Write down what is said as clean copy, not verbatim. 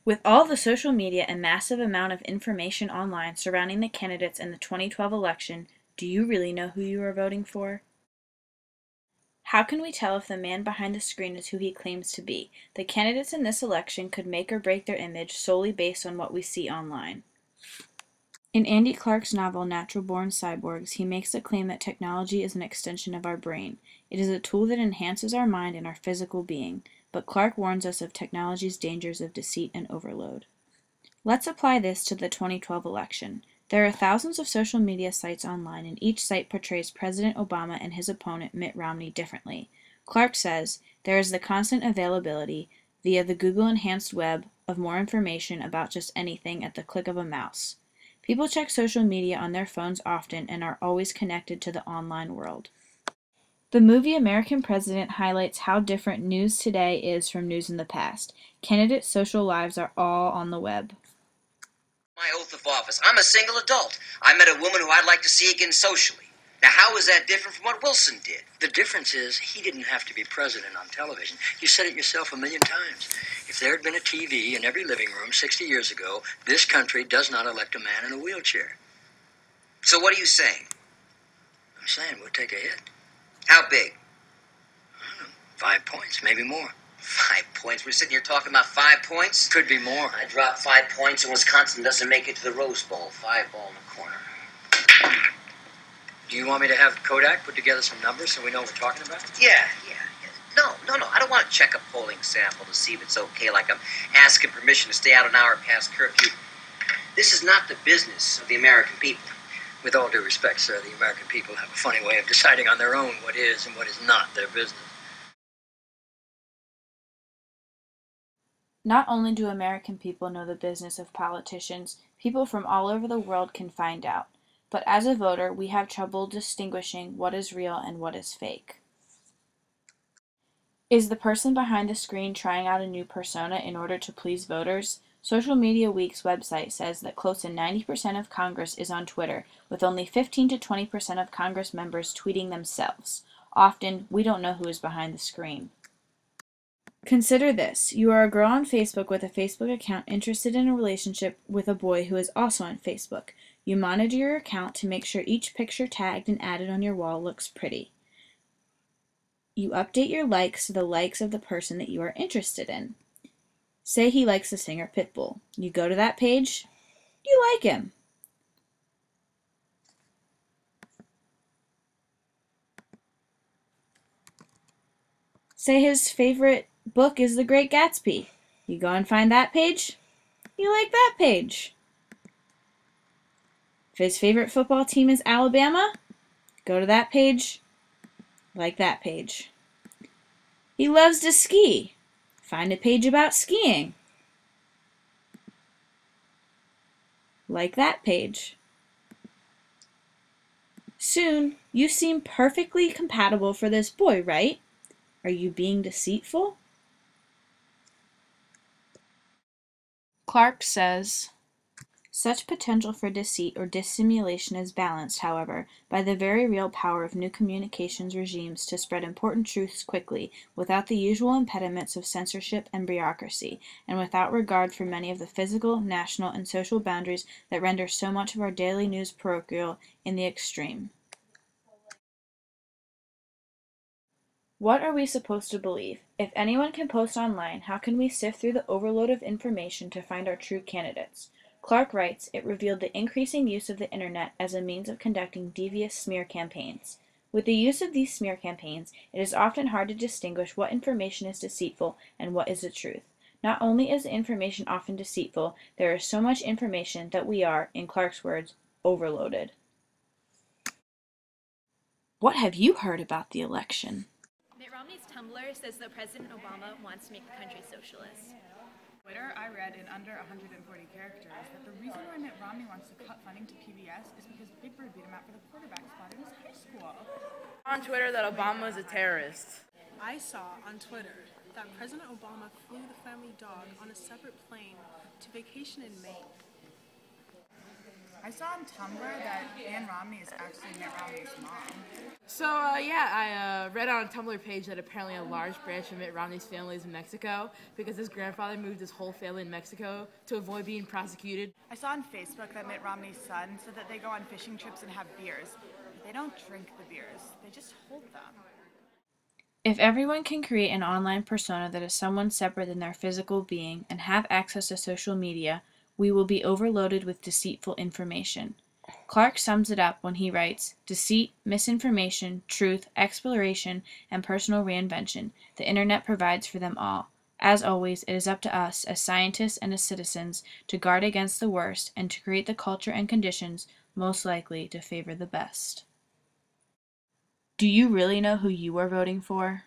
With all the social media and massive amount of information online surrounding the candidates in the 2012 election, do you really know who you are voting for? How can we tell if the man behind the screen is who he claims to be? The candidates in this election could make or break their image solely based on what we see online. In Andy Clark's novel Natural Born Cyborgs, he makes the claim that technology is an extension of our brain. It is a tool that enhances our mind and our physical being, but Clark warns us of technology's dangers of deceit and overload. Let's apply this to the 2012 election. There are thousands of social media sites online, and each site portrays President Obama and his opponent Mitt Romney differently. Clark says, there is the constant availability, via the Google-enhanced web, of more information about just anything at the click of a mouse. People check social media on their phones often and are always connected to the online world. The movie American President highlights how different news today is from news in the past. Candidates' social lives are all on the web. My oath of office. I'm a single adult. I met a woman who I'd like to see again socially. Now, how is that different from what Wilson did? The difference is he didn't have to be president on television. You said it yourself a million times. If there had been a TV in every living room 60 years ago, this country does not elect a man in a wheelchair. So what are you saying? I'm saying we'll take a hit. How big? I don't know, 5 points, maybe more. 5 points? We're sitting here talking about 5 points? Could be more. I drop 5 points and Wisconsin doesn't make it to the Rose Bowl. 5 ball in the corner. Do you want me to have Kodak put together some numbers so we know what we're talking about? Yeah. No. I don't want to check a polling sample to see if it's okay, like I'm asking permission to stay out an hour past curfew. This is not the business of the American people. With all due respect, sir, the American people have a funny way of deciding on their own what is and what is not their business. Not only do American people know the business of politicians, people from all over the world can find out. But as a voter, we have trouble distinguishing what is real and what is fake. Is the person behind the screen trying out a new persona in order to please voters? Social Media Week's website says that close to 90% of Congress is on Twitter, with only 15 to 20% of Congress members tweeting themselves. Often, we don't know who is behind the screen. Consider this. You are a girl on Facebook with a Facebook account interested in a relationship with a boy who is also on Facebook. You monitor your account to make sure each picture tagged and added on your wall looks pretty. You update your likes to the likes of the person that you are interested in. Say he likes the singer Pitbull. You go to that page, you like him. Say his favorite book is The Great Gatsby. You go and find that page, you like that page. If his favorite football team is Alabama, go to that page, like that page. He loves to ski. Find a page about skiing. Like that page. Soon, you seem perfectly compatible for this boy, right? Are you being deceitful? Clark says, such potential for deceit or dissimulation is balanced, however, by the very real power of new communications regimes to spread important truths quickly, without the usual impediments of censorship and bureaucracy, and without regard for many of the physical, national, and social boundaries that render so much of our daily news parochial in the extreme. What are we supposed to believe? If anyone can post online, how can we sift through the overload of information to find our true candidates? Clark writes, it revealed the increasing use of the internet as a means of conducting devious smear campaigns. With the use of these smear campaigns, it is often hard to distinguish what information is deceitful and what is the truth. Not only is the information often deceitful, there is so much information that we are, in Clark's words, overloaded. What have you heard about the election? Mitt Romney's Tumblr says that President Obama wants to make the country socialist. Twitter, I read in under 140 characters that the reason why Mitt Romney wants to cut funding to PBS is because Big Bird beat him out for the quarterback spot in his high school. On Twitter that Obama is a terrorist. I saw on Twitter that President Obama flew the family dog on a separate plane to vacation in Maine. I saw on Tumblr that Ann Romney is actually Mitt Romney's mom. So, I read on a Tumblr page that apparently a large branch of Mitt Romney's family is in Mexico because his grandfather moved his whole family in Mexico to avoid being prosecuted. I saw on Facebook that Mitt Romney's son said that they go on fishing trips and have beers, but they don't drink the beers, they just hold them. If everyone can create an online persona that is someone separate than their physical being and have access to social media, we will be overloaded with deceitful information. Clark sums it up when he writes, "Deceit, misinformation, truth, exploration, and personal reinvention. The internet provides for them all. As always, it is up to us, as scientists and as citizens, to guard against the worst and to create the culture and conditions most likely to favor the best." Do you really know who you are voting for?